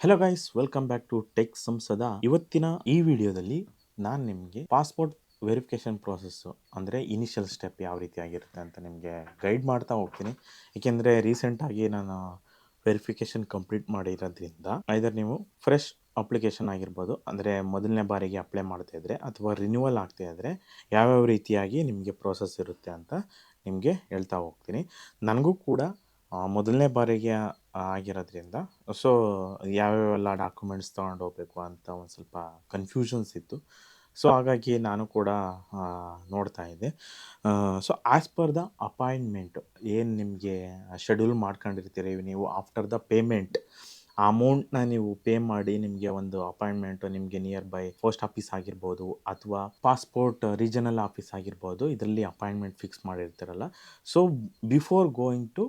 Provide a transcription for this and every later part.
Hello guys, welcome back to tech ಸಂಸದ. ಇವತ್ತಿನ ಈ ವಿಡಿಯೋದಲ್ಲಿ ನಾನು ನಿಮಗೆ ಪಾಸ್ಪೋರ್ಟ್ ವೆರಿಫಿಕೇಷನ್ ಪ್ರೋಸೆಸ್ಸು ಅಂದರೆ ಇನಿಷಿಯಲ್ ಸ್ಟೆಪ್ ಯಾವ ರೀತಿ ಆಗಿರುತ್ತೆ ಅಂತ ನಿಮಗೆ ಗೈಡ್ ಮಾಡ್ತಾ ಹೋಗ್ತೀನಿ. ಏಕೆಂದರೆ ರೀಸೆಂಟಾಗಿ ನಾನು ವೆರಿಫಿಕೇಷನ್ ಕಂಪ್ಲೀಟ್ ಮಾಡಿರೋದ್ರಿಂದ ಐದರ್ ನೀವು ಫ್ರೆಶ್ ಅಪ್ಲಿಕೇಶನ್ ಆಗಿರ್ಬೋದು, ಅಂದರೆ ಮೊದಲನೇ ಬಾರಿಗೆ ಅಪ್ಲೈ ಮಾಡ್ತಾ ಇದ್ದರೆ ಅಥವಾ ರಿನ್ಯೂವಲ್ ಆಗ್ತಾ ಇದ್ದರೆ ಯಾವ್ಯಾವ ರೀತಿಯಾಗಿ ನಿಮಗೆ ಪ್ರೋಸೆಸ್ ಇರುತ್ತೆ ಅಂತ ನಿಮಗೆ ಹೇಳ್ತಾ ಹೋಗ್ತೀನಿ. ನನಗೂ ಕೂಡ ಮೊದಲನೇ ಬಾರಿಗೆ ಆಗಿರೋದ್ರಿಂದ ಸೊ ಯಾವ್ಯಾವೆಲ್ಲ ಡಾಕ್ಯುಮೆಂಟ್ಸ್ ತೊಗೊಂಡು ಹೋಗ್ಬೇಕು ಅಂತ ಒಂದು ಸ್ವಲ್ಪ ಕನ್ಫ್ಯೂಷನ್ಸ್ ಇತ್ತು. ಸೊ ಹಾಗಾಗಿ ನಾನು ಕೂಡ ನೋಡ್ತಾ ಇದ್ದೆ. So as per the appointment ಏನು ನಿಮಗೆ ಶೆಡ್ಯೂಲ್ ಮಾಡ್ಕೊಂಡಿರ್ತೀರಿ ನೀವು ಆಫ್ಟರ್ ದ ಪೇಮೆಂಟ್, ಆ ಅಮೌಂಟ್ನ ನೀವು ಪೇ ಮಾಡಿ ನಿಮಗೆ ಒಂದು ಅಪಾಯಿಂಟ್ಮೆಂಟು ನಿಮಗೆ ನಿಯರ್ ಬೈ ಪೋಸ್ಟ್ ಆಫೀಸ್ ಆಗಿರ್ಬೋದು ಅಥವಾ ಪಾಸ್ಪೋರ್ಟ್ ರೀಜನಲ್ ಆಫೀಸ್ ಆಗಿರ್ಬೋದು, ಇದರಲ್ಲಿ ಅಪಾಯಿಂಟ್ಮೆಂಟ್ ಫಿಕ್ಸ್ ಮಾಡಿರ್ತೀರಲ್ಲ. So before going to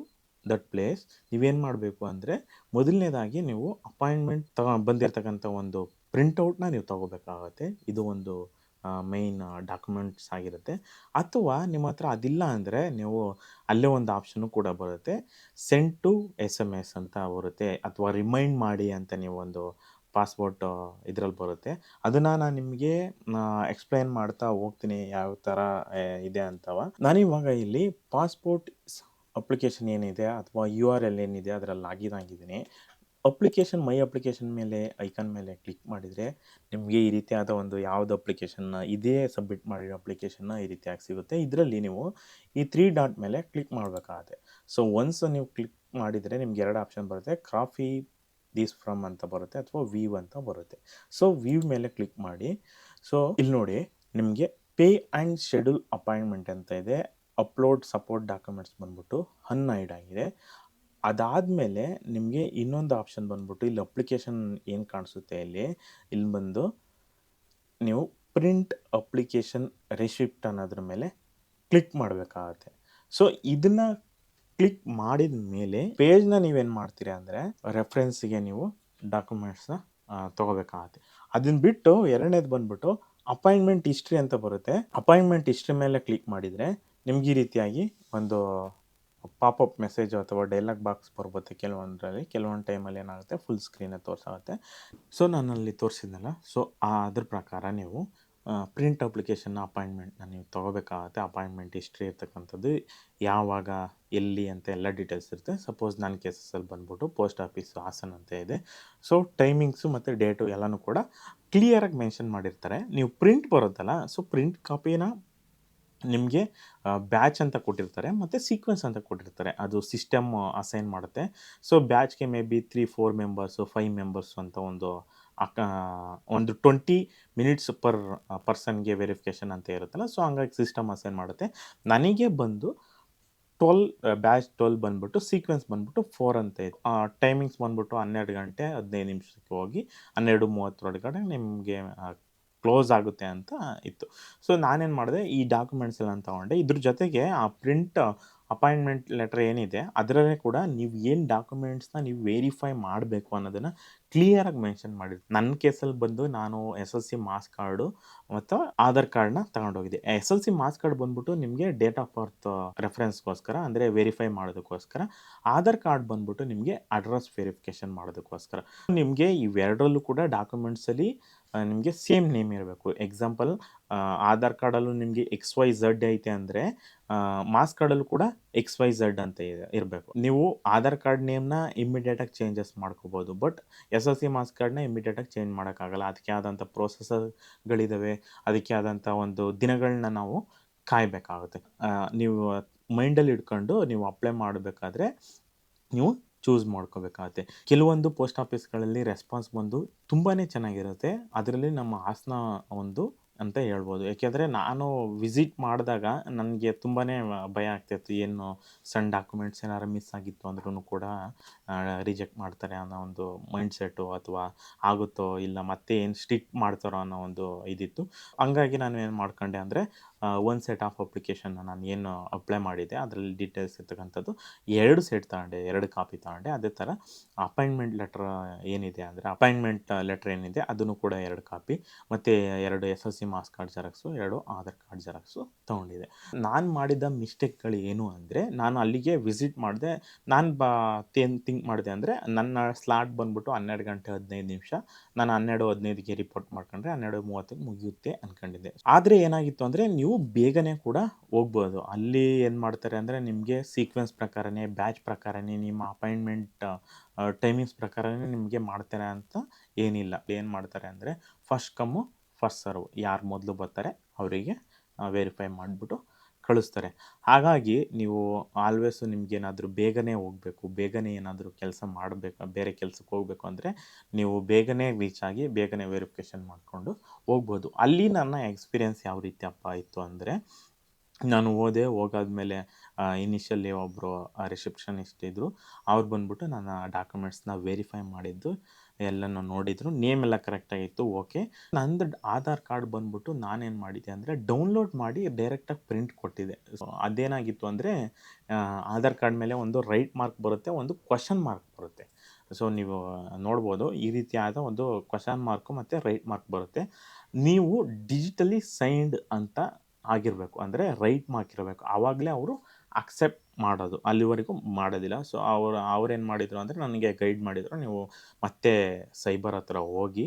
that place ನೀವೇನು ಮಾಡಬೇಕು ಅಂದರೆ ಮೊದಲನೇದಾಗಿ ನೀವು ಅಪಾಯಿಂಟ್ಮೆಂಟ್ ಬಂದಿರತಕ್ಕಂಥ ಒಂದು ಪ್ರಿಂಟೌಟ್ನ ನೀವು ತೊಗೋಬೇಕಾಗತ್ತೆ. ಇದು ಒಂದು ಮೈನ್ ಡಾಕ್ಯುಮೆಂಟ್ಸ್ ಆಗಿರುತ್ತೆ. ಅಥವಾ ನಿಮ್ಮ ಹತ್ರ ಅದಿಲ್ಲ ಅಂದರೆ ನೀವು ಅಲ್ಲೇ ಒಂದು ಆಪ್ಷನ್ನು ಕೂಡ ಬರುತ್ತೆ, ಸೆಂಡ್ ಟು SMS ಅಂತ ಬರುತ್ತೆ, ಅಥವಾ ರಿಮೈಂಡ್ ಮಾಡಿ ಅಂತ ನೀವು ಒಂದು ಪಾಸ್ಪೋರ್ಟ್ ಇದರಲ್ಲಿ ಬರುತ್ತೆ. ಅದನ್ನು ನಾನು ನಿಮಗೆ ಎಕ್ಸ್ಪ್ಲೈನ್ ಮಾಡ್ತಾ ಹೋಗ್ತೀನಿ ಯಾವ ಥರ ಇದೆ ಅಂತವ. ನಾನಿವಾಗ ಇಲ್ಲಿ ಪಾಸ್ಪೋರ್ಟ್ ಅಪ್ಲಿಕೇಶನ್ ಏನಿದೆ ಅಥವಾ URL ಏನಿದೆ ಅದರಲ್ಲಿ ಲಾಗಿನ್ ಆಗಿದ್ದೀನಿ. ಅಪ್ಲಿಕೇಶನ್ ಮೈ ಅಪ್ಲಿಕೇಶನ್ ಮೇಲೆ ಐಕನ್ ಮೇಲೆ ಕ್ಲಿಕ್ ಮಾಡಿದರೆ ನಿಮಗೆ ಈ ರೀತಿಯಾದ ಒಂದು ಯಾವುದು ಅಪ್ಲಿಕೇಶನ್ನ ಇದೇ ಸಬ್ಮಿಟ್ ಮಾಡಿರೋ ಅಪ್ಲಿಕೇಶನ್ನ ಈ ರೀತಿಯಾಗಿ ಸಿಗುತ್ತೆ. ಇದರಲ್ಲಿ ನೀವು ಈ 3 ಡಾಟ್ ಮೇಲೆ ಕ್ಲಿಕ್ ಮಾಡಬೇಕಾಗುತ್ತೆ. ಸೊ ಒನ್ಸ್ ನೀವು ಕ್ಲಿಕ್ ಮಾಡಿದರೆ ನಿಮ್ಗೆ 2 ಆಪ್ಷನ್ ಬರುತ್ತೆ, ಕಾಪಿ ದೀಸ್ ಫ್ರಮ್ ಅಂತ ಬರುತ್ತೆ ಅಥವಾ ವ್ಯೂ ಅಂತ ಬರುತ್ತೆ. ಸೊ ವ್ಯೂ ಮೇಲೆ ಕ್ಲಿಕ್ ಮಾಡಿ. ಸೊ ಇಲ್ಲಿ ನೋಡಿ ನಿಮಗೆ ಪೇ ಆ್ಯಂಡ್ ಶೆಡ್ಯೂಲ್ ಅಪಾಯಿಂಟ್ಮೆಂಟ್ ಅಂತ ಇದೆ. ಅಪ್ಲೋಡ್ ಸಪೋರ್ಟ್ ಡಾಕ್ಯುಮೆಂಟ್ಸ್ ಬಂದ್ಬಿಟ್ಟು ಅನ್ಹೈಡ್ ಆಗಿದೆ. ಅದಾದಮೇಲೆ ನಿಮಗೆ ಇನ್ನೊಂದು ಆಪ್ಷನ್ ಬಂದ್ಬಿಟ್ಟು ಇಲ್ಲಿ ಅಪ್ಲಿಕೇಶನ್ ಏನು ಕಾಣಿಸುತ್ತೆ ಇಲ್ಲಿ ಬಂದು ನೀವು ಪ್ರಿಂಟ್ ಅಪ್ಲಿಕೇಶನ್ ರಿಸಿಪ್ಟ್ ಅನ್ನೋದ್ರ ಮೇಲೆ ಕ್ಲಿಕ್ ಮಾಡಬೇಕಾಗತ್ತೆ. ಸೊ ಇದನ್ನು ಕ್ಲಿಕ್ ಮಾಡಿದ ಮೇಲೆ ಪೇಜ್ನ ನೀವೇನು ಮಾಡ್ತೀರಾ ಅಂದರೆ ರೆಫರೆನ್ಸಿಗೆ ನೀವು ಡಾಕ್ಯುಮೆಂಟ್ಸ್ನ ತೊಗೋಬೇಕಾಗತ್ತೆ. ಅದನ್ನು ಬಿಟ್ಟು ಎರಡನೇದು ಬಂದ್ಬಿಟ್ಟು ಅಪಾಯಿಂಟ್ಮೆಂಟ್ ಹಿಸ್ಟ್ರಿ ಅಂತ ಬರುತ್ತೆ. ಅಪಾಯಿಂಟ್ಮೆಂಟ್ ಹಿಸ್ಟ್ರಿ ಮೇಲೆ ಕ್ಲಿಕ್ ಮಾಡಿದರೆ ನಿಮ್ಗೆ ಈ ರೀತಿಯಾಗಿ ಒಂದು ಪಾಪಪ್ ಮೆಸೇಜ್ ಅಥವಾ ಡೈಲಾಗ್ ಬಾಕ್ಸ್ ಬರ್ಬೋದು ಕೆಲವೊಂದರಲ್ಲಿ. ಕೆಲವೊಂದು ಟೈಮಲ್ಲಿ ಏನಾಗುತ್ತೆ ಫುಲ್ ಸ್ಕ್ರೀನೇ ತೋರಿಸಾಗುತ್ತೆ. ಸೊ ನಾನಲ್ಲಿ ತೋರಿಸಿದ್ನಲ್ಲ, ಸೊ ಅದ್ರ ಪ್ರಕಾರ ನೀವು ಪ್ರಿಂಟ್ ಅಪ್ಲಿಕೇಶನ್ನ ಅಪಾಯಿಂಟ್ಮೆಂಟ್ನ ನೀವು ತೊಗೋಬೇಕಾಗತ್ತೆ. ಅಪಾಯಿಂಟ್ಮೆಂಟ್ ಹಿಸ್ಟ್ರಿ ಇರ್ತಕ್ಕಂಥದ್ದು ಯಾವಾಗ ಎಲ್ಲಿ ಅಂತ ಎಲ್ಲ ಡೀಟೇಲ್ಸ್ ಇರುತ್ತೆ. ಸಪೋಸ್ ನನ್ನ ಕೇಸಸಲ್ಲಿ ಬಂದ್ಬಿಟ್ಟು ಪೋಸ್ಟ್ ಆಫೀಸು ಹಾಸನ ಅಂತ ಇದೆ. ಸೊ ಟೈಮಿಂಗ್ಸು ಮತ್ತು ಡೇಟು ಎಲ್ಲನೂ ಕೂಡ ಕ್ಲಿಯರಾಗಿ ಮೆನ್ಷನ್ ಮಾಡಿರ್ತಾರೆ. ನೀವು ಪ್ರಿಂಟ್ ಬರುತ್ತಲ್ಲ, ಸೊ ಪ್ರಿಂಟ್ ಕಾಪಿನ ನಿಮಗೆ ಬ್ಯಾಚ್ ಅಂತ ಕೊಟ್ಟಿರ್ತಾರೆ ಮತ್ತು ಸೀಕ್ವೆನ್ಸ್ ಅಂತ ಕೊಟ್ಟಿರ್ತಾರೆ. ಅದು ಸಿಸ್ಟಮ್ ಅಸೈನ್ ಮಾಡುತ್ತೆ. ಸೊ ಬ್ಯಾಚ್ಗೆ ಮೇ ಬಿ 3-4 ಮೆಂಬರ್ಸು 5 ಮೆಂಬರ್ಸು ಅಂತ ಒಂದು 20 ಮಿನಿಟ್ಸ್ ಪರ್ ಪರ್ಸನ್ಗೆ ವೆರಿಫಿಕೇಷನ್ ಅಂತ ಇರುತ್ತಲ್ಲ. ಸೊ ಹಂಗಾಗಿ ಸಿಸ್ಟಮ್ ಅಸೈನ್ ಮಾಡುತ್ತೆ. ನನಗೆ ಬಂದು 12 ಬಂದ್ಬಿಟ್ಟು ಸೀಕ್ವೆನ್ಸ್ ಬಂದ್ಬಿಟ್ಟು 4 ಅಂತ ಇದೆ. ಟೈಮಿಂಗ್ಸ್ ಬಂದ್ಬಿಟ್ಟು 12 ಗಂಟೆ 15 ನಿಮಿಷಕ್ಕೆ ಹೋಗಿ 12:30 ಒಳಗಡೆ ನಿಮಗೆ ಕ್ಲೋಸ್ ಆಗುತ್ತೆ ಅಂತ ಇತ್ತು. ಸೊ ನಾನೇನು ಮಾಡಿದೆ, ಈ ಡಾಕ್ಯುಮೆಂಟ್ಸ್ ಎಲ್ಲ ತೊಗೊಂಡೆ. ಇದ್ರ ಜೊತೆಗೆ ಆ ಪ್ರಿಂಟ್ ಅಪಾಯಿಂಟ್ಮೆಂಟ್ ಲೆಟರ್ ಏನಿದೆ ಅದರಲ್ಲೇ ಕೂಡ ನೀವು ಏನು ಡಾಕ್ಯುಮೆಂಟ್ಸ್ನ ನೀವು ವೆರಿಫೈ ಮಾಡಬೇಕು ಅನ್ನೋದನ್ನು ಕ್ಲಿಯರಾಗಿ ಮೆನ್ಷನ್ ಮಾಡಿದ್ರು. ನನ್ನ ಕೇಸಲ್ಲಿ ಬಂದು ನಾನು SSC ಮಾಸ್ ಕಾರ್ಡು ಮತ್ತು ಆಧಾರ್ ಕಾರ್ಡ್ನ ತಗೊಂಡೋಗಿದ್ದೆ. SSC ಮಾಸ್ ಕಾರ್ಡ್ ಬಂದ್ಬಿಟ್ಟು ನಿಮಗೆ ಡೇಟ್ ಆಫ್ ಬರ್ತ್ ರೆಫರೆನ್ಸ್ಗೋಸ್ಕರ, ಅಂದರೆ ವೆರಿಫೈ ಮಾಡೋದಕ್ಕೋಸ್ಕರ. ಆಧಾರ್ ಕಾರ್ಡ್ ಬಂದ್ಬಿಟ್ಟು ನಿಮಗೆ ಅಡ್ರೆಸ್ ವೆರಿಫಿಕೇಷನ್ ಮಾಡೋದಕ್ಕೋಸ್ಕರ. ನಿಮಗೆ ಇವೆರಡರಲ್ಲೂ ಕೂಡ ಡಾಕ್ಯುಮೆಂಟ್ಸಲ್ಲಿ ನಿಮಗೆ ಸೇಮ್ ನೇಮ್ ಇರಬೇಕು. ಎಕ್ಸಾಂಪಲ್, ಆಧಾರ್ ಕಾರ್ಡಲ್ಲೂ ನಿಮಗೆ XYZ ಐತೆ ಅಂದರೆ ಮಾಸ್ ಕಾರ್ಡಲ್ಲೂ ಕೂಡ XYZ ಅಂತ ಇರಬೇಕು. ನೀವು ಆಧಾರ್ ಕಾರ್ಡ್ ನೇಮ್ನ ಇಮ್ಮಿಡಿಯೇಟಾಗಿ ಚೇಂಜಸ್ ಮಾಡ್ಕೋಬೋದು, ಬಟ್ SSC ಮಾಸ್ ಕಾರ್ಡ್ನ ಇಮ್ಮಿಡಿಯೇಟಾಗಿ ಚೇಂಜ್ ಮಾಡೋಕ್ಕಾಗಲ್ಲ. ಅದಕ್ಕೆ ಆದಂಥ ಪ್ರೊಸೆಸರ್ಗಳಿದ್ದಾವೆ, ಅದಕ್ಕೆ ಆದಂಥ ಒಂದು ದಿನಗಳನ್ನ ನಾವು ಕಾಯಬೇಕಾಗುತ್ತೆ. ನೀವು ಮೈಂಡಲ್ಲಿ ಇಟ್ಕೊಂಡು ನೀವು ಅಪ್ಲೈ ಮಾಡಬೇಕಾದ್ರೆ ನೀವು ಚೂಸ್ ಮಾಡ್ಕೋಬೇಕಾಗತ್ತೆ. ಕೆಲವೊಂದು ಪೋಸ್ಟ್ ಆಫೀಸ್ಗಳಲ್ಲಿ ರೆಸ್ಪಾನ್ಸ್ ಬಂದು ತುಂಬಾ ಚೆನ್ನಾಗಿರುತ್ತೆ. ಅದರಲ್ಲಿ ನಮ್ಮ ಹಾಸನ ಒಂದು ಅಂತ ಹೇಳ್ಬೋದು. ಏಕೆಂದರೆ ನಾನು ವಿಸಿಟ್ ಮಾಡಿದಾಗ ನನಗೆ ತುಂಬಾ ಭಯ ಆಗ್ತಾಯಿತ್ತು. ಏನು ಸಣ್ಣ ಡಾಕ್ಯುಮೆಂಟ್ಸ್ ಏನಾರು ಮಿಸ್ ಆಗಿತ್ತು ಅಂದ್ರೂ ಕೂಡ ರಿಜೆಕ್ಟ್ ಮಾಡ್ತಾರೆ ಅನ್ನೋ ಒಂದು ಮೈಂಡ್ಸೆಟ್ಟು, ಅಥವಾ ಆಗುತ್ತೋ ಇಲ್ಲ ಮತ್ತೆ ಏನು ಸ್ಟ್ರಿಕ್ಟ್ ಮಾಡ್ತಾರೋ ಅನ್ನೋ ಒಂದು ಇದಿತ್ತು. ಹಂಗಾಗಿ ನಾನು ಏನು ಮಾಡ್ಕೊಂಡೆ ಅಂದರೆ ಒಂದು ಸೆಟ್ ಆಫ್ ಅಪ್ಲಿಕೇಶನ್ನ ನಾನು ಏನು ಅಪ್ಲೈ ಮಾಡಿದ್ದೆ ಅದರಲ್ಲಿ ಡೀಟೇಲ್ಸ್ ಇರ್ತಕ್ಕಂಥದ್ದು 2 ಸೆಟ್ ತಗೊಂಡೆ, 2 ಕಾಪಿ ತಗೊಂಡೆ. ಅದೇ ಥರ ಅಪಾಯಿಂಟ್ಮೆಂಟ್ ಲೆಟ್ರ್ ಏನಿದೆ ಅಂದರೆ ಅಪಾಯಿಂಟ್ಮೆಂಟ್ ಲೆಟ್ರ್ ಏನಿದೆ ಅದನ್ನು ಕೂಡ 2 ಕಾಪಿ, ಮತ್ತು 2 SSC marks card xerox, 2 Aadhaar card xerox ತೊಗೊಂಡಿದ್ದೆ. ನಾನು ಮಾಡಿದ ಮಿಸ್ಟೇಕ್ಗಳು ಏನು ಅಂದರೆ, ನಾನು ಅಲ್ಲಿಗೆ ವಿಸಿಟ್ ಮಾಡಿದೆ. ನಾನು ಥಿಂಕ್ ಮಾಡಿದೆ ಅಂದರೆ ನನ್ನ ಸ್ಲಾಟ್ ಬಂದ್ಬಿಟ್ಟು 12 ಗಂಟೆ 15 ನಿಮಿಷ. ನಾನು 12:15ಗೆ ರಿಪೋರ್ಟ್ ಮಾಡ್ಕೊಂಡ್ರೆ 12:30ಕ್ಕೆ ಮುಗಿಯುತ್ತೆ ಅಂದ್ಕೊಂಡಿದ್ದೆ. ಆದರೆ ಏನಾಗಿತ್ತು ಅಂದರೆ, ನೀವು ಬೇಗನೆ ಕೂಡ ಹೋಗ್ಬೋದು. ಅಲ್ಲಿ ಏನು ಮಾಡ್ತಾರೆ ಅಂದರೆ, ನಿಮಗೆ ಸೀಕ್ವೆನ್ಸ್ ಪ್ರಕಾರನೇ, ಬ್ಯಾಚ್ ಪ್ರಕಾರನೇ, ನಿಮ್ಮ ಅಪಾಯಿಂಟ್ಮೆಂಟ್ ಟೈಮಿಂಗ್ಸ್ ಪ್ರಕಾರನೇ ನಿಮಗೆ ಮಾಡ್ತಾರೆ ಅಂತ ಏನಿಲ್ಲ. ಏನು ಮಾಡ್ತಾರೆ ಅಂದರೆ, ಫಸ್ಟ್ ಕಮ್ಮು ಫಸ್ಟ್ ಸರ್ವ್, ಯಾರು ಮೊದಲು ಬರ್ತಾರೆ ಅವರಿಗೆ ವೆರಿಫೈ ಮಾಡಿಬಿಟ್ಟು ಕಳಿಸ್ತಾರೆ. ಹಾಗಾಗಿ ನೀವು ಆಲ್ವೇಸು ನಿಮಗೇನಾದರೂ ಬೇಗನೆ ಹೋಗಬೇಕು, ಬೇಗನೆ ಏನಾದರೂ ಕೆಲಸ ಮಾಡಬೇಕು, ಬೇರೆ ಕೆಲಸಕ್ಕೆ ಹೋಗಬೇಕು ಅಂದರೆ ನೀವು ಬೇಗನೆ ರೀಚ್ ಆಗಿ ಬೇಗನೆ ವೆರಿಫಿಕೇಷನ್ ಮಾಡಿಕೊಂಡು ಹೋಗ್ಬೋದು. ಅಲ್ಲಿ ನನ್ನ ಎಕ್ಸ್ಪೀರಿಯೆನ್ಸ್ ಯಾವ ರೀತಿಯಪ್ಪ ಇತ್ತು ಅಂದರೆ, ನಾನು ಹೋಗಾದ್ಮೇಲೆ ಇನಿಷಿಯಲಿ ಒಬ್ಬರು ರಿಸೆಪ್ಷನಿಸ್ಟ್ ಇದ್ದರು. ಅವ್ರು ಬಂದ್ಬಿಟ್ಟು ನನ್ನ ಡಾಕ್ಯುಮೆಂಟ್ಸ್ನ ವೆರಿಫೈ ಮಾಡಿದ್ದು, ಎಲ್ಲನೂ ನೋಡಿದರು. ನೇಮ್ ಎಲ್ಲ ಕರೆಕ್ಟಾಗಿತ್ತು, ಓಕೆ. ನಂದು ಆಧಾರ್ ಕಾರ್ಡ್ ಬಂದ್ಬಿಟ್ಟು ನಾನೇನು ಮಾಡಿದ್ದೆ ಅಂದರೆ, ಡೌನ್ಲೋಡ್ ಮಾಡಿ ಡೈರೆಕ್ಟಾಗಿ ಪ್ರಿಂಟ್ ಕೊಟ್ಟಿದ್ದೆ. ಸೊ ಅದೇನಾಗಿತ್ತು ಅಂದರೆ, ಆಧಾರ್ ಕಾರ್ಡ್ ಮೇಲೆ ಒಂದು ರೈಟ್ ಮಾರ್ಕ್ ಬರುತ್ತೆ, ಒಂದು ಕ್ವೆಶ್ಚನ್ ಮಾರ್ಕ್ ಬರುತ್ತೆ. ಸೊ ನೀವು ನೋಡ್ಬೋದು, ಈ ರೀತಿಯಾದ ಒಂದು ಕ್ವೆಶ್ಚನ್ ಮಾರ್ಕು ಮತ್ತು ರೈಟ್ ಮಾರ್ಕ್ ಬರುತ್ತೆ. ನೀವು ಡಿಜಿಟಲಿ ಸೈನ್ಡ್ ಅಂತ ಆಗಿರಬೇಕು, ಅಂದರೆ ರೈಟ್ ಮಾರ್ಕ್ ಇರಬೇಕು. ಆವಾಗಲೇ ಅವರು ಅಕ್ಸೆಪ್ಟ್ ಮಾಡೋದು, ಅಲ್ಲಿವರೆಗೂ ಮಾಡೋದಿಲ್ಲ. ಸೊ ಅವ್ರೇನು ಮಾಡಿದರು ಅಂದರೆ, ನನಗೆ ಗೈಡ್ ಮಾಡಿದರು, ನೀವು ಮತ್ತೆ ಸೈಬರ್ ಹತ್ರ ಹೋಗಿ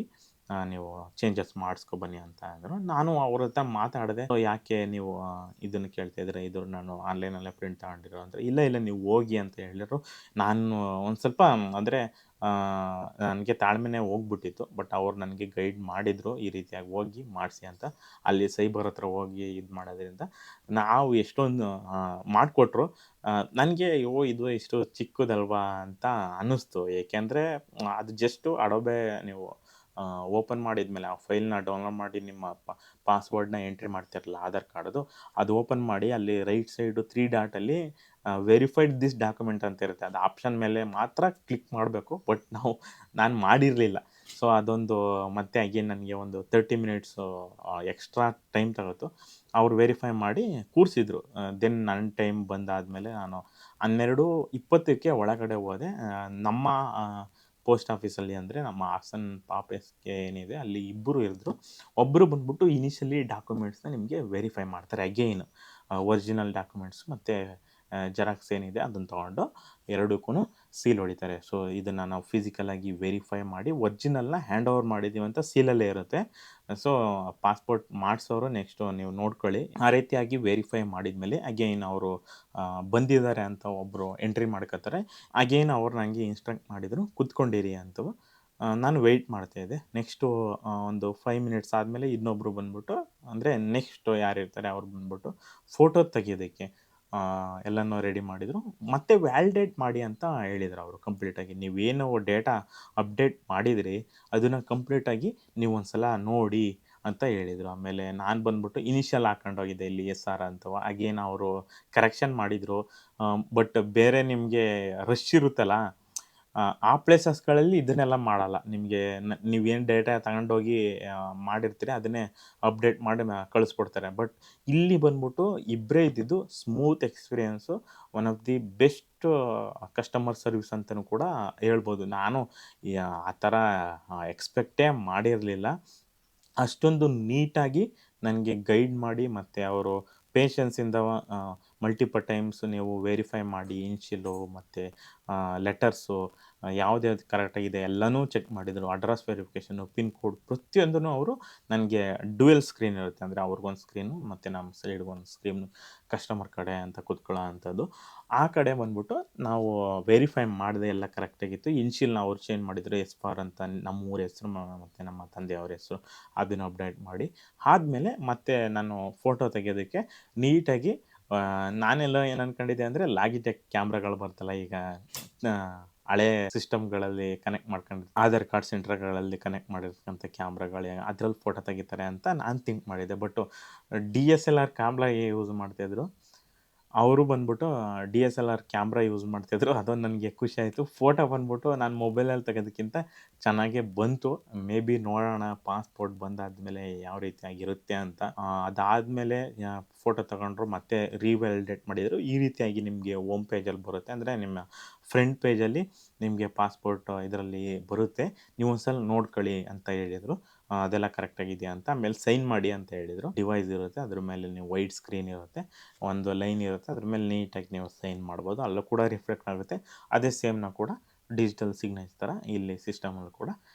ನೀವು ಚೇಂಜಸ್ ಮಾಡಿಸ್ಕೊಬನ್ನಿ ಅಂತ ಅಂದರು. ನಾನು ಅವ್ರ ಹತ್ರ ಮಾತಾಡಿದೆ, ಯಾಕೆ ನೀವು ಇದನ್ನು ಕೇಳ್ತಾಯಿದ್ರೆ, ಇದು ನಾನು ಆನ್ಲೈನಲ್ಲೇ ಪ್ರಿಂಟ್ ತಗೊಂಡಿರೋ ಅಂದರೆ, ಇಲ್ಲ ನೀವು ಹೋಗಿ ಅಂತ ಹೇಳಿದ್ರು. ನಾನು ಒಂದು ಸ್ವಲ್ಪ ಅಂದರೆ ನನಗೆ ತಾಳ್ಮೆನೇ ಹೋಗ್ಬಿಟ್ಟಿತ್ತು. ಬಟ್ ಅವ್ರು ನನಗೆ ಗೈಡ್ ಮಾಡಿದರು, ಈ ರೀತಿಯಾಗಿ ಹೋಗಿ ಮಾಡಿಸಿ ಅಂತ. ಅಲ್ಲಿ ಸೈಬರ್ ಹತ್ರ ಹೋಗಿ ಇದು ಮಾಡೋದ್ರಿಂದ ನಾವು ಎಷ್ಟೊಂದು ಮಾಡಿಕೊಟ್ರು. ನನಗೆ ಇದು ಇಷ್ಟು ಚಿಕ್ಕದಲ್ವಾ ಅಂತ ಅನ್ನಿಸ್ತು. ಏಕೆಂದರೆ ಅದು ಜಸ್ಟು ಅಡೋಬೆ ನೀವು ಓಪನ್ ಮಾಡಿದ್ಮೇಲೆ ಆ ಫೈಲ್ನ ಡೌನ್ಲೋಡ್ ಮಾಡಿ ನಿಮ್ಮ ಪಾಸ್ವರ್ಡ್ನ ಎಂಟ್ರಿ ಮಾಡ್ತಿರಲ್ಲ ಆಧಾರ್ ಕಾರ್ಡ್ದು, ಅದು ಓಪನ್ ಮಾಡಿ ಅಲ್ಲಿ ರೈಟ್ ಸೈಡು 3 ಡಾಟಲ್ಲಿ ವೆರಿಫೈಡ್ ದಿಸ್ ಡಾಕ್ಯುಮೆಂಟ್ ಅಂತ ಇರುತ್ತೆ. ಅದು ಆಪ್ಷನ್ ಮೇಲೆ ಮಾತ್ರ ಕ್ಲಿಕ್ ಮಾಡಬೇಕು. ಬಟ್ ನಾನು ಮಾಡಿರಲಿಲ್ಲ. ಸೊ ಅದೊಂದು ಮತ್ತೆ ಅಗೇನ್ ನನಗೆ ಒಂದು 30 ಮಿನಿಟ್ಸು ಎಕ್ಸ್ಟ್ರಾ ಟೈಮ್ ತಗೋತು. ಅವ್ರು ವೆರಿಫೈ ಮಾಡಿ ಕೂರಿಸಿದ್ರು. ದೆನ್ ನನ್ನ ಟೈಮ್ ಬಂದಾದಮೇಲೆ ನಾನು 12:20ಕ್ಕೆ ಒಳಗಡೆ ಹೋದೆ. ನಮ್ಮ ಪೋಸ್ಟ್ ಆಫೀಸಲ್ಲಿ ಅಂದರೆ ನಮ್ಮ ಹಾಸನ್ ಪಾಪೆಸ್ಗೆ ಏನಿದೆ ಅಲ್ಲಿ ಇಬ್ಬರು ಇದ್ದರು. ಒಬ್ಬರು ಬಂದ್ಬಿಟ್ಟು ಇನಿಷಿಯಲಿ ಡಾಕ್ಯುಮೆಂಟ್ಸ್ನ ನಿಮಗೆ ವೆರಿಫೈ ಮಾಡ್ತಾರೆ. ಅಗೈನ್ ಒರಿಜಿನಲ್ ಡಾಕ್ಯುಮೆಂಟ್ಸ್ ಮತ್ತು ಜೆರಾಕ್ಸ್ ಏನಿದೆ ಅದನ್ನು ತೊಗೊಂಡು ಎರಡಕ್ಕೂ ಸೀಲ್ ಹೊಡಿತಾರೆ. ಸೊ ಇದನ್ನು ನಾವು ಫಿಸಿಕಲಾಗಿ ವೆರಿಫೈ ಮಾಡಿ ಒರಿಜಿನಲ್ನ ಹ್ಯಾಂಡ್ ಓವರ್ ಮಾಡಿದ್ದೀವಿ ಅಂತ ಸೀಲಲ್ಲೇ ಇರುತ್ತೆ. ಸೊ ಪಾಸ್ಪೋರ್ಟ್ ಮಾಡಿಸೋರು ನೆಕ್ಸ್ಟು ನೀವು ನೋಡ್ಕೊಳ್ಳಿ. ಆ ರೀತಿಯಾಗಿ ವೆರಿಫೈ ಮಾಡಿದ್ಮೇಲೆ ಅಗೈನ್ ಅವರು ಬಂದಿದ್ದಾರೆ ಅಂತ ಒಬ್ಬರು ಎಂಟ್ರಿ ಮಾಡ್ಕೋತಾರೆ. ಅಗೈನ್ ಅವ್ರು ನನಗೆ ಇನ್ಸ್ಟ್ರಕ್ಟ್ ಮಾಡಿದರು, ಕೂತ್ಕೊಂಡಿರಿ ಅಂತ. ನಾನು ವೆಯ್ಟ್ ಮಾಡ್ತಾಯಿದ್ದೆ. ನೆಕ್ಸ್ಟು ಒಂದು 5 ಮಿನಿಟ್ಸ್ ಆದಮೇಲೆ ಇನ್ನೊಬ್ಬರು ಬಂದ್ಬಿಟ್ಟು, ಅಂದರೆ ನೆಕ್ಸ್ಟು ಯಾರಿರ್ತಾರೆ ಅವ್ರು ಬಂದ್ಬಿಟ್ಟು ಫೋಟೋ ತೆಗಿಯೋದಕ್ಕೆ ಎಲ್ಲನೂ ರೆಡಿ ಮಾಡಿದರು. ಮತ್ತೆ ವ್ಯಾಲಿಡೇಟ್ ಮಾಡಿ ಅಂತ ಹೇಳಿದರು ಅವರು ಕಂಪ್ಲೀಟಾಗಿ. ನೀವೇನು ಡೇಟಾ ಅಪ್ಡೇಟ್ ಮಾಡಿದಿರಿ ಅದನ್ನು ಕಂಪ್ಲೀಟಾಗಿ ನೀವು ಒಂದು ಸಲ ನೋಡಿ ಅಂತ ಹೇಳಿದರು. ಆಮೇಲೆ ನಾನು ಬಂದ್ಬಿಟ್ಟು ಇನಿಷಿಯಲ್ ಹಾಕೊಂಡೋಗಿದ್ದೆ ಇಲ್ಲಿ SR ಅಂತ. ಅಗೇನ್ ಅವರು ಕರೆಕ್ಷನ್ ಮಾಡಿದರು. ಬಟ್ ಬೇರೆ ನಿಮಗೆ ರಶ್ ಇರುತ್ತಲ್ಲ, ಆ ಪ್ಲೇಸಸ್ಗಳಲ್ಲಿ ಇದನ್ನೆಲ್ಲ ಮಾಡಲ್ಲ. ನಿಮಗೆ ನೀವೇನು ಡೇಟಾ ತಗೊಂಡೋಗಿ ಮಾಡಿರ್ತೀರಿ ಅದನ್ನೇ ಅಪ್ಡೇಟ್ ಮಾಡಿ ಕಳಿಸ್ಕೊಡ್ತಾರೆ. ಬಟ್ ಇಲ್ಲಿ ಬಂದ್ಬಿಟ್ಟು ಇಬ್ಬರೇ ಇದ್ದಿದ್ದು, smooth experience, one of the best customer service ಅಂತಲೂ ಕೂಡ ಹೇಳ್ಬೋದು. ನಾನು ಆ ಥರ ಎಕ್ಸ್ಪೆಕ್ಟೇ ಮಾಡಿರಲಿಲ್ಲ. ಅಷ್ಟೊಂದು ನೀಟಾಗಿ ನನಗೆ ಗೈಡ್ ಮಾಡಿ, ಮತ್ತು ಅವರು ಪೇಷನ್ಸಿಂದ ಮಲ್ಟಿಪಲ್ ಟೈಮ್ಸ್ ನೀವು ವೆರಿಫೈ ಮಾಡಿ, ಇನ್ಷಿಯಲು ಮತ್ತು ಲೆಟರ್ಸು ಯಾವ್ದು ಕರೆಕ್ಟಾಗಿದೆ ಎಲ್ಲನೂ ಚೆಕ್ ಮಾಡಿದರು. ಅಡ್ರೆಸ್ ವೆರಿಫಿಕೇಷನು, ಪಿನ್ ಕೋಡ್ ಪ್ರತಿಯೊಂದೂ ಅವರು ನನಗೆ ಡ್ಯುಯಲ್ ಸ್ಕ್ರೀನ್ ಇರುತ್ತೆ, ಅಂದರೆ ಅವ್ರಿಗೊಂದು ಸ್ಕ್ರೀನು ಮತ್ತು ನಮ್ಮ ಸೈಡ್ಗೊಂದು ಸ್ಕ್ರೀನು, ಕಸ್ಟಮರ್ ಕಡೆ ಅಂತ ಕೂತ್ಕೊಳ್ಳೋ ಅಂಥದ್ದು. ಆ ಕಡೆ ಬಂದ್ಬಿಟ್ಟು ನಾವು ವೆರಿಫೈ ಮಾಡಿದೆ, ಎಲ್ಲ ಕರೆಕ್ಟಾಗಿತ್ತು. ಇನ್ಷಿಯಲ್ನ ಅವ್ರು ಚೇಂಜ್ ಮಾಡಿದರು, SR ಅಂತ ನಮ್ಮೂರ ಹೆಸರು ಮತ್ತು ನಮ್ಮ ತಂದೆಯವ್ರ ಹೆಸರು ಅದನ್ನು ಅಪ್ಡೇಟ್ ಮಾಡಿ ಆದಮೇಲೆ ಮತ್ತೆ ನಾನು ಫೋಟೋ ತೆಗೆಯೋದಕ್ಕೆ ನೀಟಾಗಿ ನಾನೆಲ್ಲ ಏನು ಅಂದ್ಕೊಂಡಿದ್ದೆ ಅಂದರೆ, ಲಾಗಿಟೆಕ್ ಕ್ಯಾಮ್ರಾಗಳು ಬರ್ತಲ್ಲ ಈಗ, ಹಳೆ ಸಿಸ್ಟಮ್ಗಳಲ್ಲಿ ಕನೆಕ್ಟ್ ಮಾಡ್ಕೊಂಡು ಆಧಾರ್ ಕಾರ್ಡ್ ಸೆಂಟರ್ಗಳಲ್ಲಿ ಕನೆಕ್ಟ್ ಮಾಡಿರ್ತಕ್ಕಂಥ ಕ್ಯಾಮ್ರಾಗಳು ಅದರಲ್ಲಿ ಫೋಟೋ ತೆಗಿತಾರೆ ಅಂತ ನಾನು ಥಿಂಕ್ ಮಾಡಿದ್ದೆ. ಬಟ್ DSLR ಕ್ಯಾಮ್ರಾ ಯೂಸ್ ಮಾಡ್ತಾಯಿದ್ರು. ಅವರು ಬಂದ್ಬಿಟ್ಟು DSLR ಕ್ಯಾಮ್ರಾ ಯೂಸ್ ಮಾಡ್ತಿದ್ರು. ಅದೊಂದು ನನಗೆ ಖುಷಿ ಆಯಿತು. ಫೋಟೋ ಬಂದ್ಬಿಟ್ಟು ನಾನು ಮೊಬೈಲಲ್ಲಿ ತೆಗೆಯೋದಕ್ಕಿಂತ ಚೆನ್ನಾಗೇ ಬಂತು. ಮೇ ಬಿ ನೋಡೋಣ ಪಾಸ್‌ಪೋರ್ಟ್ ಬಂದಾದ್ಮೇಲೆ ಯಾವ ರೀತಿಯಾಗಿರುತ್ತೆ ಅಂತ. ಅದಾದ್ಮೇಲೆ ಫೋಟೋ ತಗೊಂಡ್ರು ಮತ್ತೆ ರೀವ್ಯಾಲಿಡೇಟ್ ಮಾಡಿದರು. ಈ ರೀತಿಯಾಗಿ ನಿಮಗೆ ಹೋಮ್ ಪೇಜಲ್ಲಿ ಬರುತ್ತೆ. ಅಂದರೆ ನಿಮ್ಮ ಫ್ರಂಟ್ ಪೇಜಲ್ಲಿ ನಿಮಗೆ ಪಾಸ್‌ಪೋರ್ಟ್ ಇದರಲ್ಲಿ ಬರುತ್ತೆ. ನೀವು ಒಂದ್ಸಲ ನೋಡ್ಕೊಳ್ಳಿ ಅಂತ ಹೇಳಿದರು. ಅದೆಲ್ಲ ಕರೆಕ್ಟಾಗಿದೆಯಾ ಅಂತ. ಆಮೇಲೆ ಸೈನ್ ಮಾಡಿ ಅಂತ ಹೇಳಿದರು. ಡಿವೈಸ್ ಇರುತ್ತೆ, ಅದ್ರ ಮೇಲೆ ನೀವು ವೈಡ್ ಸ್ಕ್ರೀನ್ ಇರುತ್ತೆ, ಒಂದು ಲೈನ್ ಇರುತ್ತೆ, ಅದ್ರ ಮೇಲೆ ನೀಟಾಗಿ ನೀವು ಸೈನ್ ಮಾಡ್ಬೋದು. ಅಲ್ಲೂ ಕೂಡ ರಿಫ್ಲೆಕ್ಟ್ ಆಗುತ್ತೆ. ಅದೇ ಸೇಮ್‌ನ ಕೂಡ ಡಿಜಿಟಲ್ ಸಿಗ್ನೇಚರ್ ಥರ ಇಲ್ಲಿ ಸಿಸ್ಟಮಲ್ಲಿ ಕೂಡ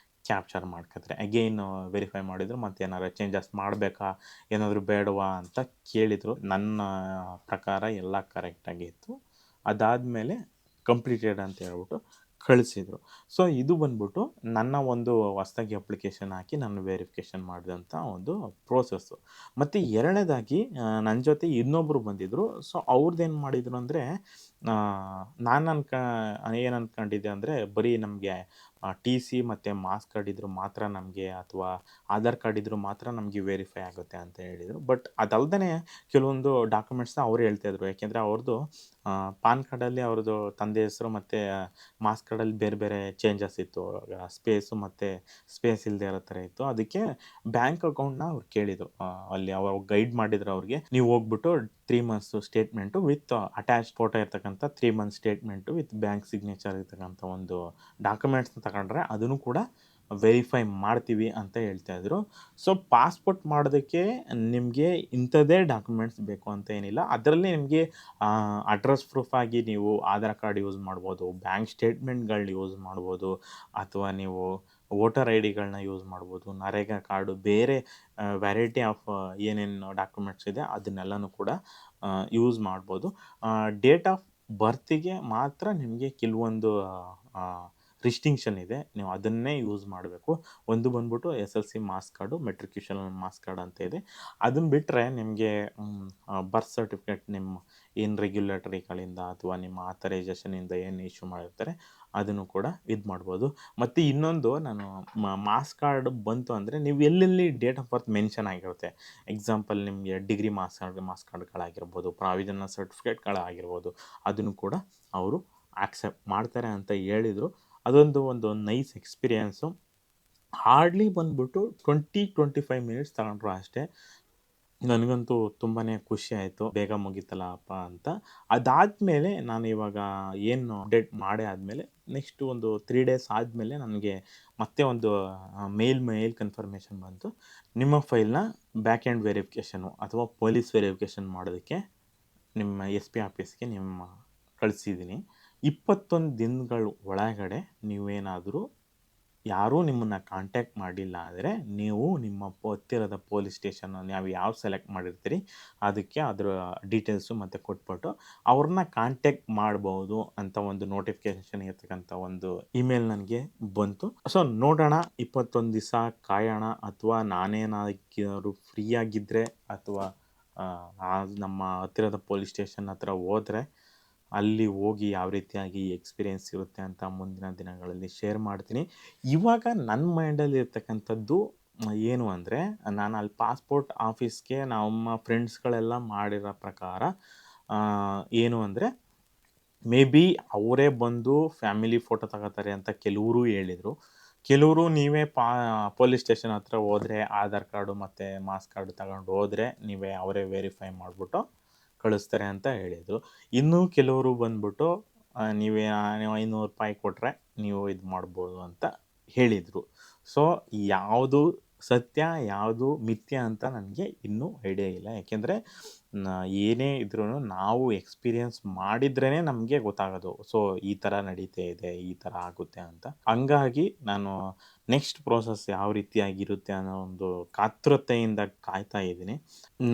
ಕ್ಯಾಪ್ಚರ್ ಮಾಡ್ಕೊತಾರೆ. ಅಗೈನ್ ವೆರಿಫೈ ಮಾಡಿದರು. ಮತ್ತೆ ಏನಾದ್ರು ಚೇಂಜಸ್ ಮಾಡಬೇಕಾ, ಏನಾದರೂ ಬೇಡವಾ ಅಂತ ಕೇಳಿದರು. ನನ್ನ ಪ್ರಕಾರ ಎಲ್ಲ ಕರೆಕ್ಟಾಗಿತ್ತು. ಅದಾದಮೇಲೆ ಕಂಪ್ಲೀಟೆಡ್ ಅಂತ ಹೇಳ್ಬಿಟ್ಟು ಕಳಿಸಿದರು. ಸೊ ಇದು ಬಂದ್ಬಿಟ್ಟು ನನ್ನ ಒಂದು ಹೊಸ್ದಾಗಿ ಅಪ್ಲಿಕೇಶನ್ ಹಾಕಿ ನಾನು ವೆರಿಫಿಕೇಷನ್ ಮಾಡಿದಂಥ ಒಂದು ಪ್ರೋಸೆಸ್ಸು. ಮತ್ತು ಎರಡನೇದಾಗಿ ನನ್ನ ಜೊತೆ ಇನ್ನೊಬ್ಬರು ಬಂದಿದ್ದರು. ಸೊ ಅವ್ರದ್ದೇನು ಮಾಡಿದರು ಅಂದರೆ, ನಾನು ಏನು ಅಂದ್ಕೊಂಡಿದ್ದೆ ಅಂದರೆ ಬರೀ ನಮಗೆ TC ಮತ್ತು ಮಾಸ್ ಕಾರ್ಡ್ ಇದ್ದರೂ ಮಾತ್ರ ನಮಗೆ, ಅಥವಾ ಆಧಾರ್ ಕಾರ್ಡ್ ಇದ್ದರೂ ಮಾತ್ರ ನಮಗೆ ವೆರಿಫೈ ಆಗುತ್ತೆ ಅಂತ ಹೇಳಿದರು. ಬಟ್ ಅದಲ್ಲದೆ ಕೆಲವೊಂದು ಡಾಕ್ಯುಮೆಂಟ್ಸ್ನ ಅವ್ರು ಹೇಳ್ತಾಯಿದ್ರು. ಯಾಕೆಂದರೆ ಅವ್ರದ್ದು ಪಾನ್ ಕಾರ್ಡಲ್ಲಿ ಅವ್ರದ್ದು ತಂದೆ ಹೆಸರು ಮತ್ತು ಮಾಸ್ ಕಾರ್ಡಲ್ಲಿ ಬೇರೆ ಬೇರೆ ಚೇಂಜಸ್ ಇತ್ತು. ಸ್ಪೇಸು ಮತ್ತು ಸ್ಪೇಸ್ ಇಲ್ಲದೆ ಇರೋ ಥರ ಇತ್ತು. ಅದಕ್ಕೆ ಬ್ಯಾಂಕ್ ಅಕೌಂಟ್ನ ಅವ್ರು ಕೇಳಿದರು. ಅಲ್ಲಿ ಅವರು ಗೈಡ್ ಮಾಡಿದ್ರು ಅವ್ರಿಗೆ. ನೀವು ಹೋಗ್ಬಿಟ್ಟು 3 months statement with attach photo ಇರ್ತಕ್ಕಂಥ 3 month statement with bank signature ಇರ್ತಕ್ಕಂಥ ಒಂದು ಡಾಕ್ಯುಮೆಂಟ್ಸ್ನ ತಗೊಂಡ್ರೆ ಅದನ್ನು ಕೂಡ ವೆರಿಫೈ ಮಾಡ್ತೀವಿ ಅಂತ ಹೇಳ್ತಾಯಿದ್ರು. ಸೊ ಪಾಸ್‌ಪೋರ್ಟ್ ಮಾಡೋದಕ್ಕೆ ನಿಮಗೆ ಇಂಥದ್ದೇ ಡಾಕ್ಯುಮೆಂಟ್ಸ್ ಬೇಕು ಅಂತ ಏನಿಲ್ಲ. ಅದರಲ್ಲಿ ನಿಮಗೆ ಅಡ್ರೆಸ್ ಪ್ರೂಫ್ ಆಗಿ ನೀವು ಆಧಾರ್ ಕಾರ್ಡ್ ಯೂಸ್ ಮಾಡ್ಬೋದು, ಬ್ಯಾಂಕ್ ಸ್ಟೇಟ್ಮೆಂಟ್ಗಳನ್ನ ಯೂಸ್ ಮಾಡ್ಬೋದು, ಅಥವಾ ನೀವು ವೋಟರ್ ID ಗಳನ್ನ ಯೂಸ್ ಮಾಡ್ಬೋದು, ನರೇಗಾ ಕಾರ್ಡು, ಬೇರೆ ವೆರೈಟಿ ಆಫ್ ಏನೇನು ಡಾಕ್ಯುಮೆಂಟ್ಸ್ ಇದೆ ಅದನ್ನೆಲ್ಲನೂ ಕೂಡ ಯೂಸ್ ಮಾಡ್ಬೋದು. ಡೇಟ್ ಆಫ್ ಬರ್ತಿಗೆ ಮಾತ್ರ ನಿಮಗೆ ಕೆಲವೊಂದು ರಿಸ್ಟ್ರಿಕ್ಷನ್ ಇದೆ. ನೀವು ಅದನ್ನೇ ಯೂಸ್ ಮಾಡಬೇಕು. ಒಂದು ಬಂದ್ಬಿಟ್ಟು SLC marks card, matriculation marks card ಅಂತ ಇದೆ. ಅದನ್ನು ಬಿಟ್ಟರೆ ನಿಮಗೆ ಬರ್ತ್ ಸರ್ಟಿಫಿಕೇಟ್ ನಿಮ್ಮ ಏನು ರೆಗ್ಯುಲೇಟರಿಗಳಿಂದ ಅಥವಾ ನಿಮ್ಮ ಆಥರೈಸೇಷನಿಂದ ಏನು ಇಶ್ಯೂ ಮಾಡಿರ್ತಾರೆ ಅದನ್ನು ಕೂಡ ಇದು ಮಾಡ್ಬೋದು. ಮತ್ತು ಇನ್ನೊಂದು, ನಾನು ಮಾಸ್ ಕಾರ್ಡ್ ಬಂತು ಅಂದರೆ ನೀವು ಎಲ್ಲೆಲ್ಲಿ ಡೇಟ್ ಆಫ್ ಬರ್ತ್ ಮೆನ್ಷನ್ ಆಗಿರುತ್ತೆ. ಎಕ್ಸಾಂಪಲ್ ನಿಮಗೆ ಡಿಗ್ರಿ ಮಾಸ್ ಕಾರ್ಡ್ಗಳಾಗಿರ್ಬೋದು, ಪ್ರಾವಿಷನಲ್ ಸರ್ಟಿಫಿಕೇಟ್ಗಳಾಗಿರ್ಬೋದು, ಅದನ್ನು ಕೂಡ ಅವರು ಆಕ್ಸೆಪ್ಟ್ ಮಾಡ್ತಾರೆ ಅಂತ ಹೇಳಿದರು. ಅದೊಂದು ನೈಸ್ ಎಕ್ಸ್ಪೀರಿಯೆನ್ಸು. ಹಾರ್ಡ್ಲಿ ಬಂದ್ಬಿಟ್ಟು 20-25 ಮಿನಿಟ್ಸ್ ತಗೊಂಡ್ರು ಅಷ್ಟೇ. ನನಗಂತೂ ತುಂಬಾ ಖುಷಿ ಆಯಿತು, ಬೇಗ ಮುಗೀತಲ್ಲಪ್ಪ ಅಂತ. ಅದಾದಮೇಲೆ ನಾನು ಇವಾಗ ಏನು ಅಪ್ಡೇಟ್ ಮಾಡೇ ಆದಮೇಲೆ ನೆಕ್ಸ್ಟ್ ಒಂದು 3 ಡೇಸ್ ಆದಮೇಲೆ ನನಗೆ ಮತ್ತೆ ಒಂದು ಮೇಲ್ ಕನ್ಫರ್ಮೇಷನ್ ಬಂತು. ನಿಮ್ಮ ಫೈಲ್ನ ಬ್ಯಾಕ್ ಎಂಡ್ ವೆರಿಫಿಕೇಷನು ಅಥವಾ ಪೊಲೀಸ್ ವೆರಿಫಿಕೇಷನ್ ಮಾಡೋದಕ್ಕೆ ನಿಮ್ಮ SP ಆಫೀಸ್ಗೆ ಕಳಿಸಿದ್ದೀನಿ. 21 ದಿನಗಳ ಒಳಗಡೆ ನೀವೇನಾದರೂ ಯಾರೂ ನಿಮ್ಮನ್ನು ಕಾಂಟ್ಯಾಕ್ಟ್ ಮಾಡಿಲ್ಲ ಅಂದರೆ ನೀವು ನಿಮ್ಮ ಹತ್ತಿರದ ಪೊಲೀಸ್ ಸ್ಟೇಷನ್ ನೀವು ಯಾವ ಸೆಲೆಕ್ಟ್ ಮಾಡಿರ್ತೀರಿ ಅದಕ್ಕೆ ಅದರ ಡೀಟೇಲ್ಸು ಮತ್ತು ಕೊಟ್ಬಿಟ್ಟು ಅವ್ರನ್ನ ಕಾಂಟ್ಯಾಕ್ಟ್ ಮಾಡ್ಬೋದು ಅಂತ ಒಂದು ನೋಟಿಫಿಕೇಷನ್ ಇರ್ತಕ್ಕಂಥ ಒಂದು ಇಮೇಲ್ ನನಗೆ ಬಂತು. ಸೊ ನೋಡೋಣ, 21 ದಿವಸ ಕಾಯೋಣ, ಅಥವಾ ನಾನೇನಾದ್ರು ಫ್ರೀ ಆಗಿದ್ದರೆ ಅಥವಾ ನಮ್ಮ ಹತ್ತಿರದ ಪೊಲೀಸ್ ಸ್ಟೇಷನ್ ಹತ್ರ ಹೋದರೆ ಅಲ್ಲಿ ಹೋಗಿ ಯಾವ ರೀತಿಯಾಗಿ ಎಕ್ಸ್ಪೀರಿಯೆನ್ಸ್ ಇರುತ್ತೆ ಅಂತ ಮುಂದಿನ ದಿನಗಳಲ್ಲಿ ಶೇರ್ ಮಾಡ್ತೀನಿ. ಇವಾಗ ನನ್ನ ಮೈಂಡಲ್ಲಿ ಇರ್ತಕ್ಕಂಥದ್ದು ಏನು ಅಂದರೆ, ನಾನು ಅಲ್ಲಿ ಪಾಸ್‌ಪೋರ್ಟ್ ಆಫೀಸ್ಗೆ ನಮ್ಮ ಫ್ರೆಂಡ್ಸ್ಗಳೆಲ್ಲ ಮಾಡಿರೋ ಪ್ರಕಾರ ಏನು ಅಂದರೆ, ಮೇ ಬಿ ಅವರೇ ಬಂದು ಫ್ಯಾಮಿಲಿ ಫೋಟೋ ತಗೋತಾರೆ ಅಂತ ಕೆಲವರು ಹೇಳಿದರು. ಕೆಲವರು ನೀವೇ ಪೊಲೀಸ್ ಸ್ಟೇಷನ್ ಹತ್ರ ಹೋದರೆ ಆಧಾರ್ ಕಾರ್ಡು ಮತ್ತು ಮಾಸ್ ಕಾರ್ಡು ತಗೊಂಡು ಹೋದರೆ ಅವರೇ ವೆರಿಫೈ ಮಾಡಿಬಿಟ್ಟು ಕಳಿಸ್ತಾರೆ ಅಂತ ಹೇಳಿದರು. ಇನ್ನೂ ಕೆಲವರು ಬಂದ್ಬಿಟ್ಟು ನೀವು ₹500 ಕೊಟ್ಟರೆ ನೀವು ಇದು ಮಾಡ್ಬೋದು ಅಂತ ಹೇಳಿದರು. ಸೊ ಯಾವುದು ಸತ್ಯ ಯಾವುದು ಮಿಥ್ಯ ಅಂತ ನನಗೆ ಇನ್ನೂ ಐಡಿಯಾ ಇಲ್ಲ. ಯಾಕೆಂದರೆ ಏನೇ ಇದ್ರೂ ನಾವು ಎಕ್ಸ್ಪೀರಿಯೆನ್ಸ್ ಮಾಡಿದ್ರೇ ನಮಗೆ ಗೊತ್ತಾಗೋದು. ಸೊ ಈ ಥರ ನಡೀತಾ ಇದೆ, ಈ ಥರ ಆಗುತ್ತೆ ಅಂತ. ಹಂಗಾಗಿ ನಾನು ನೆಕ್ಸ್ಟ್ ಪ್ರೋಸೆಸ್ ಯಾವ ರೀತಿಯಾಗಿರುತ್ತೆ ಅನ್ನೋ ಒಂದು ಕಾತುರತೆಯಿಂದ ಕಾಯ್ತಾ ಇದ್ದೀನಿ.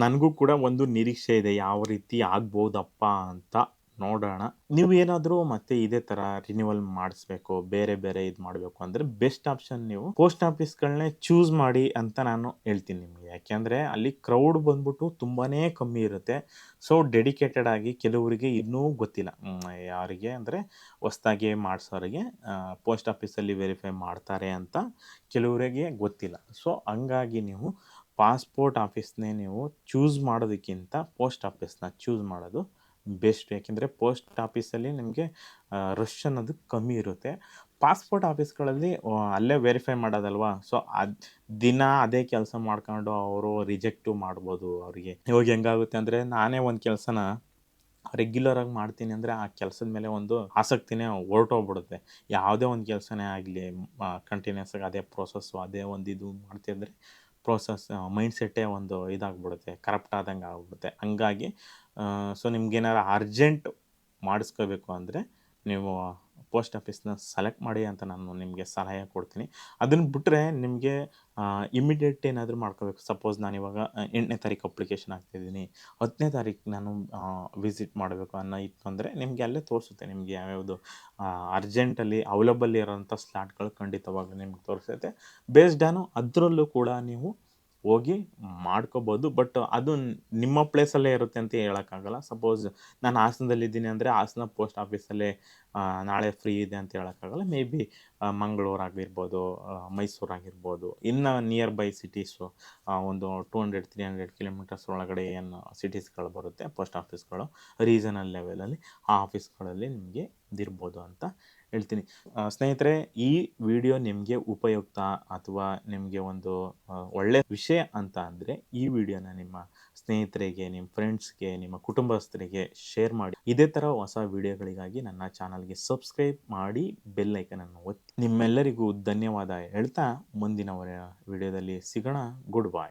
ನನಗೂ ಕೂಡ ಒಂದು ನಿರೀಕ್ಷೆ ಇದೆ, ಯಾವ ರೀತಿ ಆಗ್ಬೋದಪ್ಪ ಅಂತ. ನೋಡೋಣ. ನೀವು ಏನಾದರೂ ಮತ್ತೆ ಇದೇ ಥರ ರಿನ್ಯೂವಲ್ ಮಾಡಿಸ್ಬೇಕು, ಬೇರೆ ಇದು ಮಾಡಬೇಕು ಅಂದರೆ ಬೆಸ್ಟ್ ಆಪ್ಷನ್ ನೀವು ಪೋಸ್ಟ್ ಆಫೀಸ್ಗಳನ್ನೇ ಚೂಸ್ ಮಾಡಿ ಅಂತ ನಾನು ಹೇಳ್ತೀನಿ ನಿಮಗೆ. ಯಾಕೆಂದರೆ ಅಲ್ಲಿ ಕ್ರೌಡ್ ಬಂದ್ಬಿಟ್ಟು ತುಂಬಾ ಕಮ್ಮಿ ಇರುತ್ತೆ. ಸೊ ಡೆಡಿಕೇಟೆಡ್ ಆಗಿ ಕೆಲವರಿಗೆ ಇನ್ನೂ ಗೊತ್ತಿಲ್ಲ, ಯಾರಿಗೆ ಅಂದರೆ ಹೊಸ್ದಾಗಿ ಮಾಡಿಸೋರಿಗೆ ಪೋಸ್ಟ್ ಆಫೀಸಲ್ಲಿ ವೆರಿಫೈ ಮಾಡ್ತಾರೆ ಅಂತ ಕೆಲವರಿಗೆ ಗೊತ್ತಿಲ್ಲ. ಸೊ ಹಂಗಾಗಿ ನೀವು ಪಾಸ್‌ಪೋರ್ಟ್ ಆಫೀಸ್ನೇ ನೀವು ಚೂಸ್ ಮಾಡೋದಕ್ಕಿಂತ ಪೋಸ್ಟ್ ಆಫೀಸ್ನ ಚೂಸ್ ಮಾಡೋದು ಬೆಸ್ಟ್. ಯಾಕೆಂದರೆ ಪೋಸ್ಟ್ ಆಫೀಸಲ್ಲಿ ನಿಮಗೆ ರಶ್ ಅನ್ನೋದು ಕಮ್ಮಿ ಇರುತ್ತೆ. ಪಾಸ್ಪೋರ್ಟ್ ಆಫೀಸ್ಗಳಲ್ಲಿ ಅಲ್ಲೇ ವೆರಿಫೈ ಮಾಡೋದಲ್ವಾ, ಸೊ ಅದು ದಿನ ಅದೇ ಕೆಲಸ ಮಾಡ್ಕೊಂಡು ಅವರು ರಿಜೆಕ್ಟು ಮಾಡ್ಬೋದು ಅವರಿಗೆ. ಇವಾಗ ಹೆಂಗಾಗುತ್ತೆ ಅಂದರೆ, ನಾನೇ ಒಂದು ಕೆಲಸನ ರೆಗ್ಯುಲರಾಗಿ ಮಾಡ್ತೀನಿ ಅಂದರೆ ಆ ಕೆಲಸದ ಮೇಲೆ ಒಂದು ಆಸಕ್ತಿನೇ ಹೊರಟೋಗ್ಬಿಡುತ್ತೆ. ಯಾವುದೇ ಒಂದು ಕೆಲಸನೇ ಆಗಲಿ, ಕಂಟಿನ್ಯೂಸ್ ಆಗಿ ಅದೇ ಪ್ರೋಸೆಸ್ಸು, ಅದೇ ಒಂದು ಇದು ಮಾಡ್ತಿದ್ರೆ ಪ್ರೋಸೆಸ್ ಮೈಂಡ್ಸೆಟ್ಟೇ ಒಂದು ಇದಾಗ್ಬಿಡುತ್ತೆ, ಕರಪ್ಟ್ ಆದಂಗೆ ಆಗ್ಬಿಡುತ್ತೆ. ಹಂಗಾಗಿ ಸೊ ನಿಮ್ಗೇನಾರು ಅರ್ಜೆಂಟ್ ಮಾಡಿಸ್ಕೋಬೇಕು ಅಂದರೆ ನೀವು ಪೋಸ್ಟ್ ಆಫೀಸ್ನ ಸೆಲೆಕ್ಟ್ ಮಾಡಿ ಅಂತ ನಾನು ನಿಮಗೆ ಸಲಹೆ ಕೊಡ್ತೀನಿ. ಅದನ್ನು ಬಿಟ್ಟರೆ ನಿಮಗೆ ಇಮ್ಮಿಡಿಯೇಟ್ ಏನಾದರೂ ಮಾಡ್ಕೋಬೇಕು. ಸಪೋಸ್ ನಾನಿವಾಗ 8ನೇ ತಾರೀಕು ಅಪ್ಲಿಕೇಶನ್ ಹಾಕ್ತಿದ್ದೀನಿ, 10ನೇ ತಾರೀಕು ನಾನು ವಿಸಿಟ್ ಮಾಡಬೇಕು ಅನ್ನೋ ಇತ್ತು ಅಂದರೆ ನಿಮಗೆ ಅಲ್ಲೇ ತೋರಿಸುತ್ತೆ ನಿಮಗೆ ಯಾವ್ಯಾವುದು ಅರ್ಜೆಂಟಲ್ಲಿ ಅವೈಲಬಲ್ ಇರೋಂಥ ಸ್ಲಾಟ್ಗಳು ಖಂಡಿತವಾಗ್ಲೂ ನಿಮ್ಗೆ ತೋರಿಸುತ್ತೆ. ಬೇಸ್ಡ್ ಆನು ಅದರಲ್ಲೂ ಕೂಡ ನೀವು ಹೋಗಿ ಮಾಡ್ಕೋಬೋದು. ಬಟ್ ಅದು ನಿಮ್ಮ ಪ್ಲೇಸಲ್ಲೇ ಇರುತ್ತೆ ಅಂತ ಹೇಳೋಕ್ಕಾಗಲ್ಲ. ಸಪೋಸ್ ನಾನು ಹಾಸನದಲ್ಲಿದ್ದೀನಿ ಅಂದರೆ ಹಾಸನ ಪೋಸ್ಟ್ ಆಫೀಸಲ್ಲೇ ನಾಳೆ ಫ್ರೀ ಇದೆ ಅಂತ ಹೇಳೋಕ್ಕಾಗಲ್ಲ. ಮೇ ಬಿ ಮಂಗಳೂರು ಆಗಿರ್ಬೋದು, ಮೈಸೂರು ಆಗಿರ್ಬೋದು, ಇನ್ನು ನಿಯರ್ ಬೈ ಸಿಟೀಸು ಒಂದು 200-300 ಕಿಲೋಮೀಟರ್ಸ್ ಒಳಗಡೆ ಏನು ಸಿಟೀಸ್ಗಳು ಬರುತ್ತೆ ಪೋಸ್ಟ್ ಆಫೀಸ್ಗಳು ರೀಜನಲ್ ಲೆವೆಲಲ್ಲಿ, ಆ ಆಫೀಸ್ಗಳಲ್ಲಿ ನಿಮಗೆ ಇದಿರ್ಬೋದು ಅಂತ ಹೇಳ್ತೀನಿ. ಸ್ನೇಹಿತರೆ, ಈ ವಿಡಿಯೋ ನಿಮಗೆ ಉಪಯುಕ್ತ ಅಥವಾ ನಿಮಗೆ ಒಂದು ಒಳ್ಳೆಯ ವಿಷಯ ಅಂತ ಅಂದರೆ ಈ ವಿಡಿಯೋನ ನಿಮ್ಮ ಸ್ನೇಹಿತರಿಗೆ, ನಿಮ್ಮ ಫ್ರೆಂಡ್ಸ್ಗೆ, ನಿಮ್ಮ ಕುಟುಂಬಸ್ಥರಿಗೆ ಶೇರ್ ಮಾಡಿ. ಇದೇ ಥರ ಹೊಸ ವಿಡಿಯೋಗಳಿಗಾಗಿ ನನ್ನ ಚಾನಲ್ಗೆ ಸಬ್ಸ್ಕ್ರೈಬ್ ಮಾಡಿ, ಬೆಲ್ ಐಕನನ್ನು ಒತ್ತಿ. ನಿಮ್ಮೆಲ್ಲರಿಗೂ ಧನ್ಯವಾದ ಹೇಳ್ತಾ ಮುಂದಿನ ವಿಡಿಯೋದಲ್ಲಿ ಸಿಗೋಣ. Good bye.